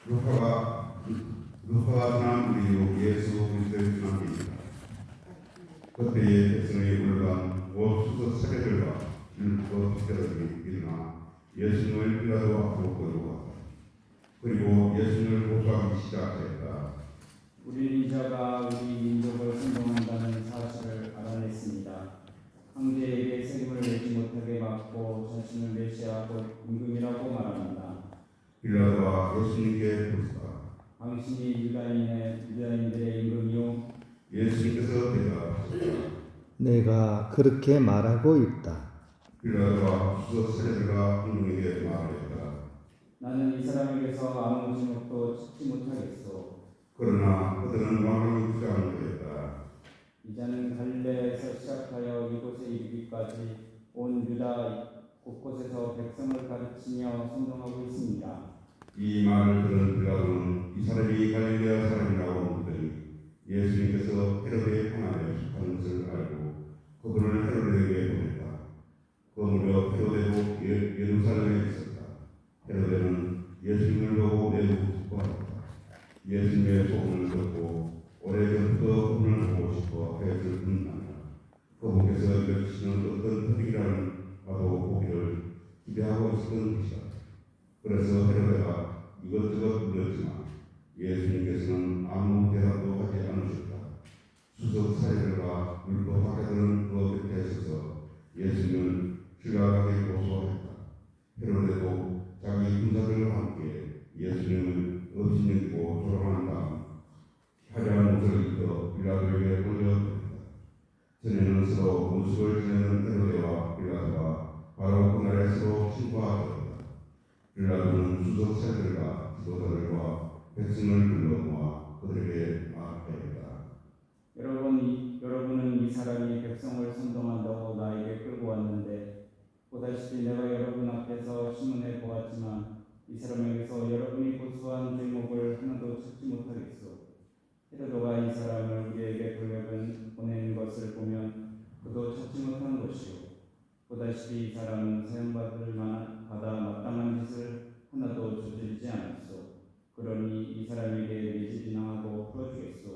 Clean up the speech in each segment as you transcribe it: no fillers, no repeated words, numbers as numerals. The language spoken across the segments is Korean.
루카가 전한 우리 예수 그리스도의 전함입니다. 그때의 백성의 울간 수석 세례들과 율법 학자들이 일어나 예수님을 빌라도 앞으로 끌고 갔다. 그리고 예수님을 고소하기 시작했다. 우리는 이자가 우리 민족을 선동한다는 사실을 알아냈습니다. 황제에게 세금을 내지 못하게 막고 자신을 메시아고 임금이라고 말합니다. 빌라도가 예수님께 묻다. 당신이 유다인들의 임금이요? 예수님께서 대답하셨다. 내가 그렇게 말하고 있다. 빌라도가 수석 세례들과 공동에게 말했다. 나는 이 사람에게서 아무 증거도 찾지 못하겠소. 그러나 그들은 왕왕이 주장하였다. 이자는 갈릴레에서 시작하여 이곳에 이르기까지 온 유다 곳곳에서 백성을 가르치며 선동하고 있습니다. 이 말을 들은 빌라도는 이 사람이 갈릴레아 사람이라고 묻더니 예수님께서 헤로데의 편안에 속하는 것을 알고 그분을 헤로데에게 보냈다. 그 무렵 헤로데도 예루살렘에 있었다. 헤로데는 예수님을 보고 매우 기뻐하였다. 예수님의 소문을 듣고 오래전부터 그분을 보고 싶어 하였을 뿐 아니라 그분께서 일으키시는 어떤 특별한 바도 보기를 기대하고 있었던 것이다. 그래서 헤로데가 이것저것 물었지만 예수님께서는 아무 대답도 하지 않으셨다. 수석 사제들과 율법 학자들은 그 곁에 서서 예수님을 지각하게 고소했다. 헤로데도 자기 군사들과 함께 예수님을 업신여기고 조롱한 다음 화려한 옷을 입혀 빌라도에게 돌려드렸다. 전에는 서로 문수를 지내는 헤로데와 빌라도가 바로 그날에 서로 친구하였다. 빌라도는 수석 사제들과 지도자들과 백성을 불러 모아 그들에게 말하였다. 여러분은 이 사람이 백성을 선동한다고 나에게 끌고 왔는데 보다시피 내가 여러분 앞에서 신문해 보았지만 이 사람에게서 여러분이 고소한 죄목을 하나도 찾지 못하겠소. 헤로도가 이 사람을 우리에게 돌려보낸 것을 보면 그도 찾지 못한 것이요. 보다시피 이 사람은 사형받을 받아 마땅한 짓을 하나도 저지르지 않았소. 그러니 이 사람에게 매질이나하고 풀어주겠소.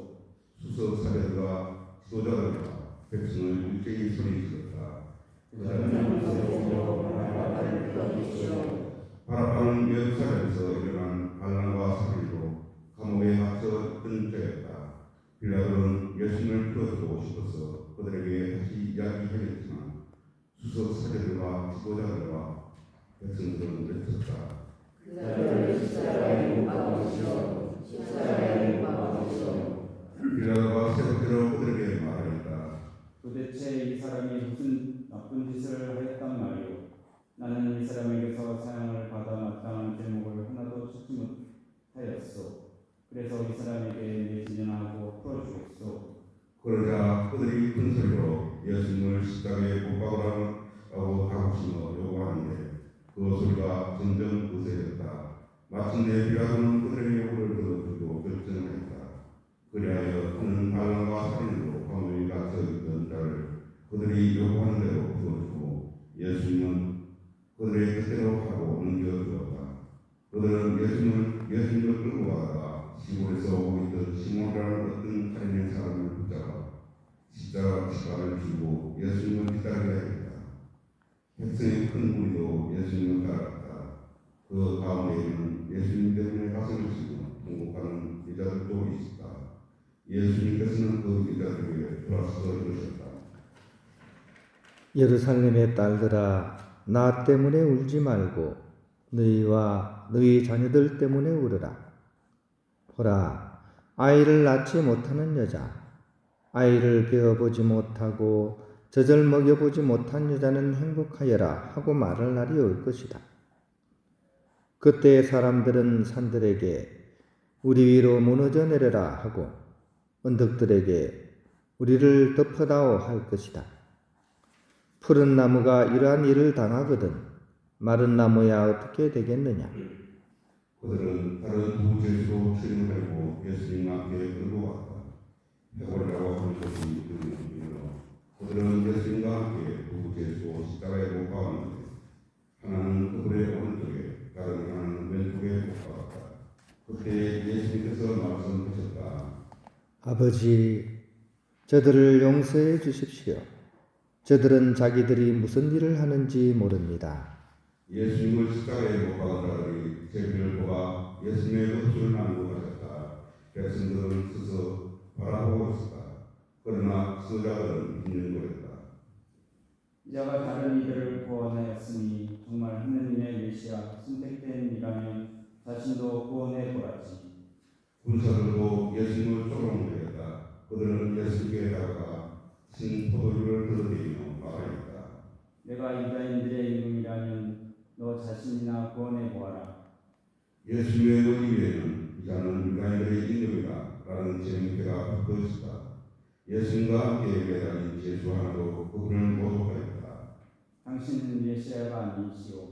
수석 사제들과 지도자들과 백성을 일제히 소리질렀다. 바라바는 예루살렘에서 일어난 반란과 살인으로 감옥에 갇혀 있던 자였다. 빌라도는 예수님을 풀어주고 싶어서 그들에게 다시 이야기하였지만 수석 사제들과 지도자들과 백성들은 외쳤다. 빌라도가 세 번째로 그들에게 말하였다. 도대체 이 사람이 무슨 나쁜 짓을 하였단 말이오. 나는 이 사람에게서 사형을 받아 마땅한 제목을 하나도 찾지 못하였소. 그래서 이 사람에게 매질이나하고 풀어주겠소. 그러자 그들이 큰 소리로 예수님을 십자가에 못 박으라고 하고심어 요구하는데 그 소리가 점점 거세졌다. 마침내 빌라도는 그들의 요구를 들어주고 결정했다. 그리하여 그는 반란과 살인으로 감옥에 갇혀 있던 자를 그들이 요구하는 대로 풀어주고 예수님은 그들의 뜻대로 하고 넘겨주었다. 그들은 예수님을 끌고 가다가 시골에서 오고 있던 시몬이라는 어떤 살인의 사람을 붙잡아 십자가를 쥐고 예수님을 기다리게 했다. 백성의 큰 무리도 예수님을 따랐다. 그 가운데에는 예수님 때문에 가슴을 치고 통곡하는 여자들도 있었다. 예수님께서는 그 여자들에게 돌아서서 이르셨다. 예루살렘의 딸들아, 나 때문에 울지 말고 너희와 너희 자녀들 때문에 울으라. 보라, 아이를 낳지 못하는 여자, 아이를 베어보지 못하고 젖을 먹여보지 못한 여자는 행복하여라 하고 말할 날이 올 것이다. 그때 사람들은 산들에게 우리 위로 무너져 내려라 하고 언덕들에게 우리를 덮어다오 할 것이다. 푸른 나무가 이러한 일을 당하거든 마른 나무야 어떻게 되겠느냐. 그들은 다른 두 제수로 출입하고 예수님과 함께 끌고 왔다. 해골이라고 하는 것이 있는 그들은 예수님과 함께 두 제수 십자가에 못 박았는데 하나는 그들의 오른쪽에 다른 하나는 왼쪽에 못 박았다. 그때 아버지, 저들을 용서해 주십시오. 저들은 자기들이 무슨 일을 하는지 모릅니다. 예수님을 십자가에 못 박은 자들이 제비를 뽑아 예수님의 겉줄을 나누고 가셨다. 백성들은 서서 바라보고 있었다. 그러나 수자들은 비는거렸다. 이자가 다른 이들을 구원하였으니 정말 하느님의 메시아 선택된 이라면 자신도 구원해 보라지. 군사들도 예수님을 조롱하였다. 그들은 예수님께 다가가 신 포도주를 들어대며 말하였다. 내가 유다인들의 임금이라면 너 자신이나 구원해 보아라. 예수님의 머리 위에는 이자는 유다인들의 임금이다 라는 제명표가 붙어 있었다. 예수님과 함께 매달린 제수 하나도 그분을 모독하였다. 당신은 메시아가 아니시오.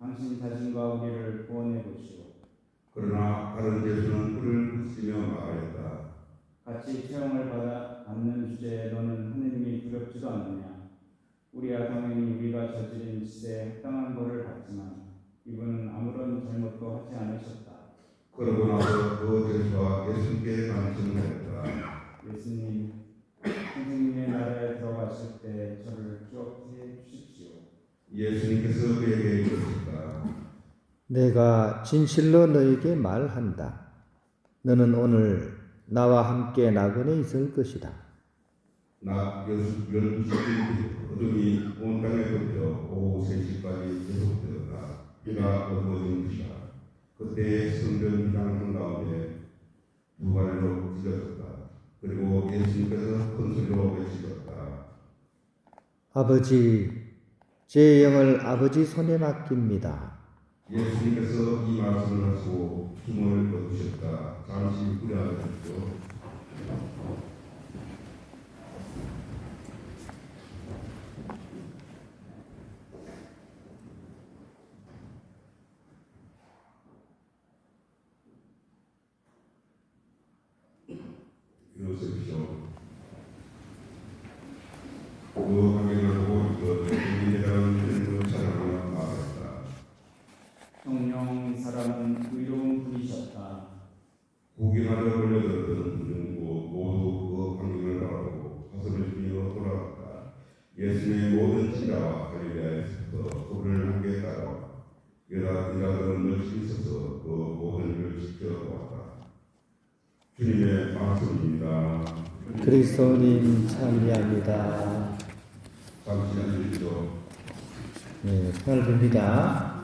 당신 자신과 우리를 구원해 보시오. 그러나 다른 제수는 그를 붙이며 말하였다. 같이 채용을 받는 주제에 너는 하느님이 두렵지도 않느냐. 우리야 당연히 우리가 저지른 짓에 합당한 벌을 받지만 이분은 아무런 잘못도 하지 않으셨다. 그러고 나서 그 제수가 예수님께 간청하였다. 예수님, 선생님의 나라에 들어가실 때 저를 기억해 주십시오. 예수님께서 그에게 이르셨다. 내가 진실로 너에게 말한다. 너는 오늘 나와 함께 낙원에 있을 것이다. 낮 12시 어둠이 온 땅에 덮여 오후 3시까지 계속되었다. 해가 어두워진 것이다. 그때 성전 휘장 한가운데 두 발로 찢어졌다. 그리고 예수님께서 큰 소리로 외치셨다. 아버지, 제 영을 아버지 손에 맡깁니다. 예수님께서 이 말씀을 하시고 숨을 거두셨다. 잠시 후련하셨죠. 일어서십시오. 그 환경을 보고 우리들은 사랑하며 말했다. 성령 이 사람은 의로운 분이셨다. 구경하려 몰려들었던 군중도 모두 그 광경을 바라보고 가슴을 뛰어 돌아갔다. 예수님의 모든 지자와 갈릴레아에서부터 그분을 함께 따라와 여자들은 널찍이 서서 그 모든 일을 지켜보았다. 주님의 말씀입니다. 그리스도님 참여합니다. 잠시 앉으십시오. 네, 편을 우리가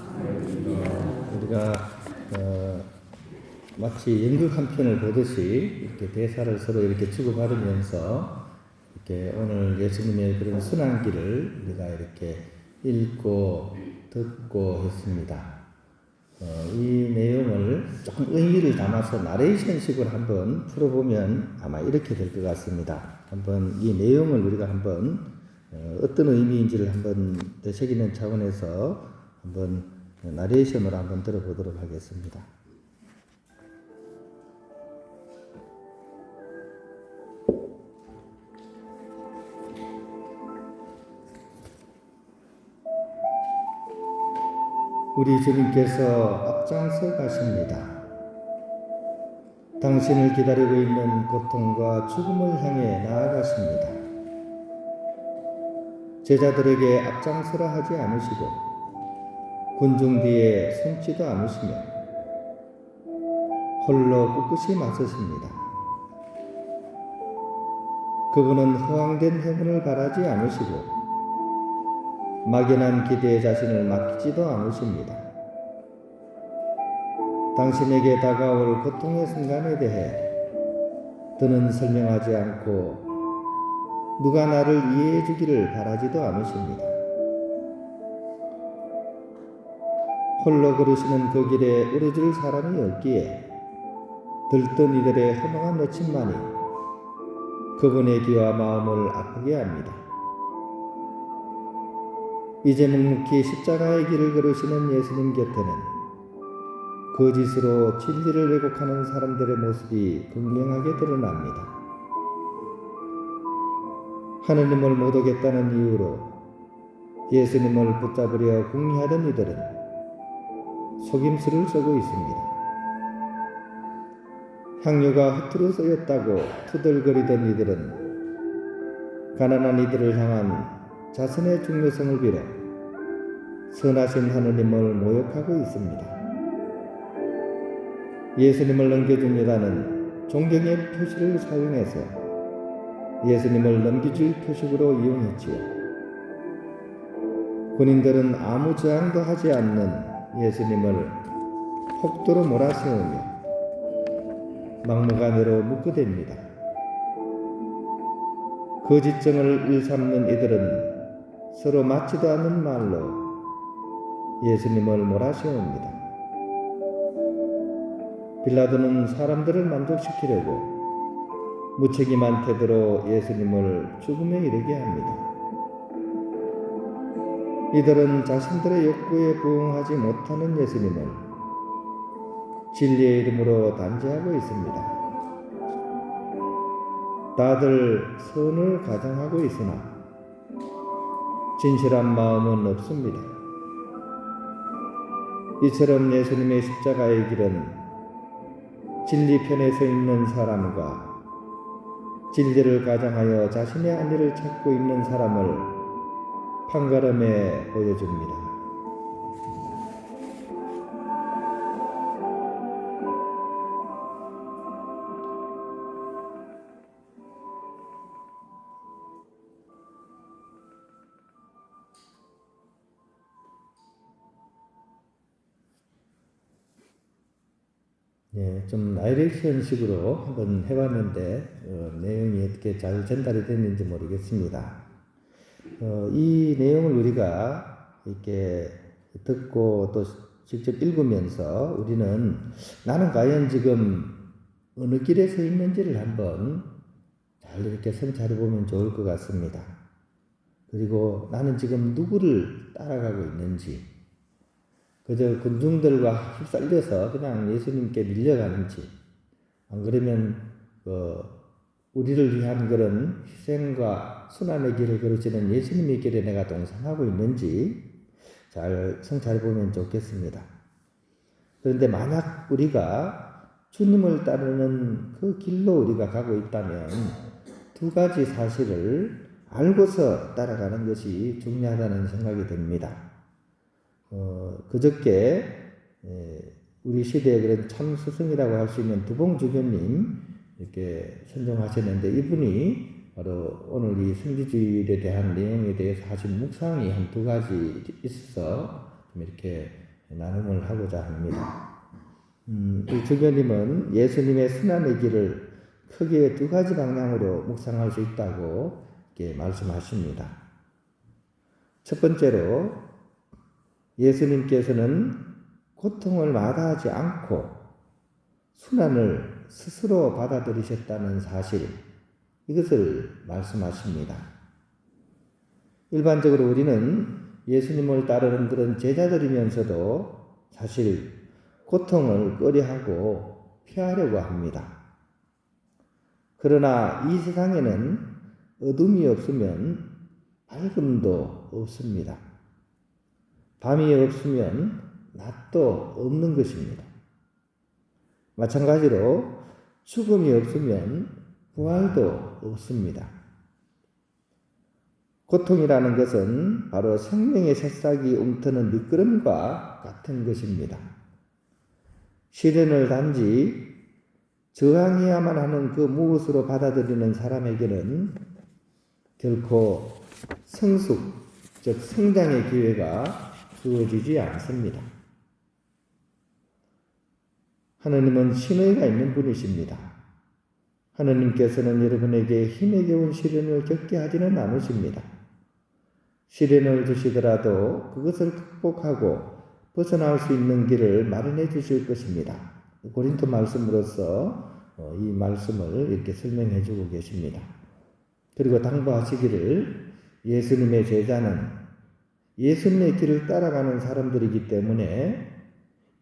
마치 연극 한 편을 보듯이 이렇게 대사를 서로 이렇게 주고받으면서 이렇게 오늘 예수님의 그런 순환기를 우리가 이렇게 읽고 듣고 했습니다. 이 내용을 조금 의미를 담아서 나레이션식으로 한번 풀어보면 아마 이렇게 될 것 같습니다. 한번 이 내용을 우리가 한번 어떤 의미인지를 한번 되새기는 차원에서 한번 나레이션으로 한번 들어보도록 하겠습니다. 우리 주님께서 앞장서 가십니다. 당신을 기다리고 있는 고통과 죽음을 향해 나아가십니다. 제자들에게 앞장서라 하지 않으시고 군중 뒤에 숨지도 않으시며 홀로 꿋꿋이 맞서십니다. 그분은 허황된 행운을 바라지 않으시고 막연한 기대에 자신을 맡기지도 않으십니다. 당신에게 다가올 고통의 순간에 대해 더는 설명하지 않고 누가 나를 이해해 주기를 바라지도 않으십니다. 홀로 걸으시는 그 길에 우러질 사람이 없기에 들뜬 이들의 허망한 외침만이 그분의 귀와 마음을 아프게 합니다. 이제 묵묵히 십자가의 길을 걸으시는 예수님 곁에는 거짓으로 진리를 왜곡하는 사람들의 모습이 분명하게 드러납니다. 하느님을 못 오겠다는 이유로 예수님을 붙잡으려 궁리하던 이들은 속임수를 쓰고 있습니다. 향유가 허투루 쏘였다고 투덜거리던 이들은 가난한 이들을 향한 자신의 중요성을 빌어 선하신 하느님을 모욕하고 있습니다. 예수님을 넘겨준 여자는 존경의 표시를 사용해서 예수님을 넘겨줄 표식으로 이용했지요. 군인들은 아무 저항도 하지 않는 예수님을 폭도로 몰아세우며 막무가내로 묶어댑니다. 거짓증을 일삼는 이들은 서로 맞지도 않는 말로 예수님을 몰아세웁니다. 빌라도는 사람들을 만족시키려고 무책임한 태도로 예수님을 죽음에 이르게 합니다. 이들은 자신들의 욕구에 부응하지 못하는 예수님을 진리의 이름으로 단죄하고 있습니다. 다들 선을 가장하고 있으나 진실한 마음은 없습니다. 이처럼 예수님의 십자가의 길은 진리 편에 서 있는 사람과 진리를 가장하여 자신의 안위를 찾고 있는 사람을 판가름에 보여줍니다. 좀 나레이션식으로 한번 해봤는데 내용이 어떻게 잘 전달이 됐는지 모르겠습니다. 이 내용을 우리가 이렇게 듣고 또 직접 읽으면서 우리는 나는 과연 지금 어느 길에 서 있는지를 한번 잘 이렇게 성찰해 보면 좋을 것 같습니다. 그리고 나는 지금 누구를 따라가고 있는지, 그저 군중들과 휩쓸려서 그냥 예수님께 밀려가는지, 안 그러면 우리를 위한 그런 희생과 순환의 길을 걸으시는 예수님의 길에 내가 동참하고 있는지 잘 성찰해 보면 좋겠습니다. 그런데 만약 우리가 주님을 따르는 그 길로 우리가 가고 있다면 두 가지 사실을 알고서 따라가는 것이 중요하다는 생각이 듭니다. 그저께 우리 시대의 그런 참 스승이라고 할 수 있는 두봉주교님 이렇게 선정하셨는데, 이분이 바로 오늘 이 성지주일에 대한 내용에 대해서 하신 묵상이 한 두 가지 있어서 좀 이렇게 나눔을 하고자 합니다. 이 주교님은 예수님의 순환의 길을 크게 두 가지 방향으로 묵상할 수 있다고 이렇게 말씀하십니다. 첫 번째로, 예수님께서는 고통을 마다하지 않고 순환을 스스로 받아들이셨다는 사실, 이것을 말씀하십니다. 일반적으로 우리는 예수님을 따르는 그런 제자들이면서도 사실 고통을 꺼려하고 피하려고 합니다. 그러나 이 세상에는 어둠이 없으면 밝음도 없습니다. 밤이 없으면 낮도 없는 것입니다. 마찬가지로 죽음이 없으면 부활도 없습니다. 고통이라는 것은 바로 생명의 새싹이 움트는 미끄럼과 같은 것입니다. 시련을 단지 저항해야만 하는 그 무엇으로 받아들이는 사람에게는 결코 성숙, 즉 성장의 기회가 주어지지 않습니다. 하느님은 신의가 있는 분이십니다. 하느님께서는 여러분에게 힘에 겨운 시련을 겪게 하지는 않으십니다. 시련을 주시더라도 그것을 극복하고 벗어날 수 있는 길을 마련해 주실 것입니다. 고린도 말씀으로서 이 말씀을 이렇게 설명해 주고 계십니다. 그리고 당부하시기를 예수님의 제자는 예수님의 길을 따라가는 사람들이기 때문에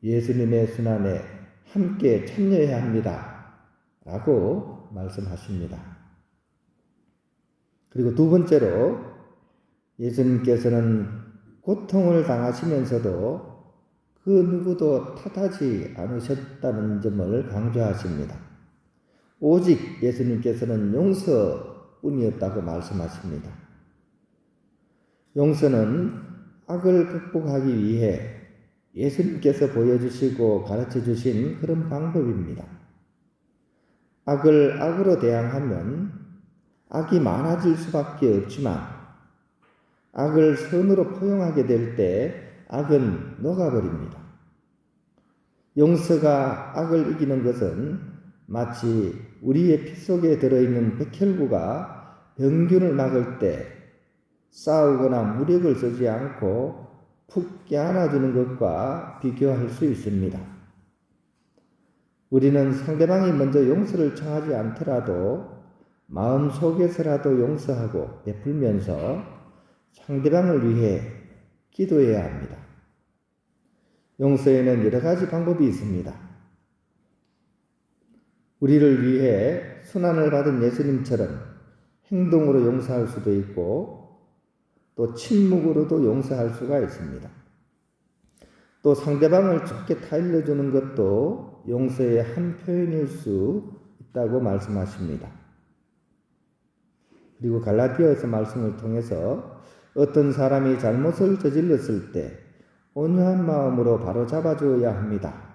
예수님의 순환에 함께 참여해야 합니다. 라고 말씀하십니다. 그리고 두 번째로, 예수님께서는 고통을 당하시면서도 그 누구도 탓하지 않으셨다는 점을 강조하십니다. 오직 예수님께서는 용서뿐이었다고 말씀하십니다. 용서는 악을 극복하기 위해 예수님께서 보여주시고 가르쳐 주신 그런 방법입니다. 악을 악으로 대항하면 악이 많아질 수밖에 없지만 악을 선으로 포용하게 될 때 악은 녹아버립니다. 용서가 악을 이기는 것은 마치 우리의 피 속에 들어있는 백혈구가 병균을 막을 때 싸우거나 무력을 쓰지 않고 푹 껴안아주는 것과 비교할 수 있습니다. 우리는 상대방이 먼저 용서를 청하지 않더라도 마음속에서라도 용서하고 베풀면서 상대방을 위해 기도해야 합니다. 용서에는 여러 가지 방법이 있습니다. 우리를 위해 순환을 받은 예수님처럼 행동으로 용서할 수도 있고 또 침묵으로도 용서할 수가 있습니다. 또 상대방을 좋게 타일러 주는 것도 용서의 한 표현일 수 있다고 말씀하십니다. 그리고 갈라디아서 말씀을 통해서 어떤 사람이 잘못을 저질렀을 때 온유한 마음으로 바로 잡아주어야 합니다.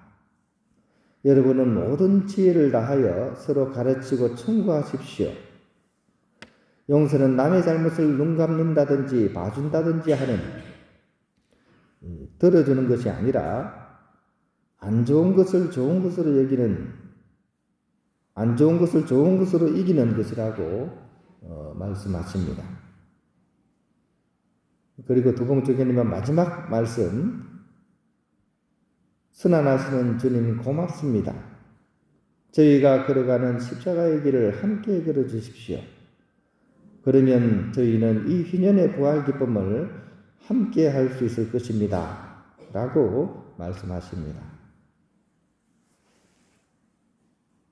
여러분은 모든 지혜를 다하여 서로 가르치고 청구하십시오. 용서는 남의 잘못을 눈 감는다든지 봐준다든지 하는 들어주는 것이 아니라 안 좋은 것을 좋은 것으로 여기는 안 좋은 것을 좋은 것으로 이기는 것이라고 말씀하십니다. 그리고 두봉주교님의 마지막 말씀 순환하시는 주님 고맙습니다. 저희가 걸어가는 십자가의 길을 함께 걸어주십시오. 그러면 저희는 이 희년의 부활 기쁨을 함께 할 수 있을 것입니다. 라고 말씀하십니다.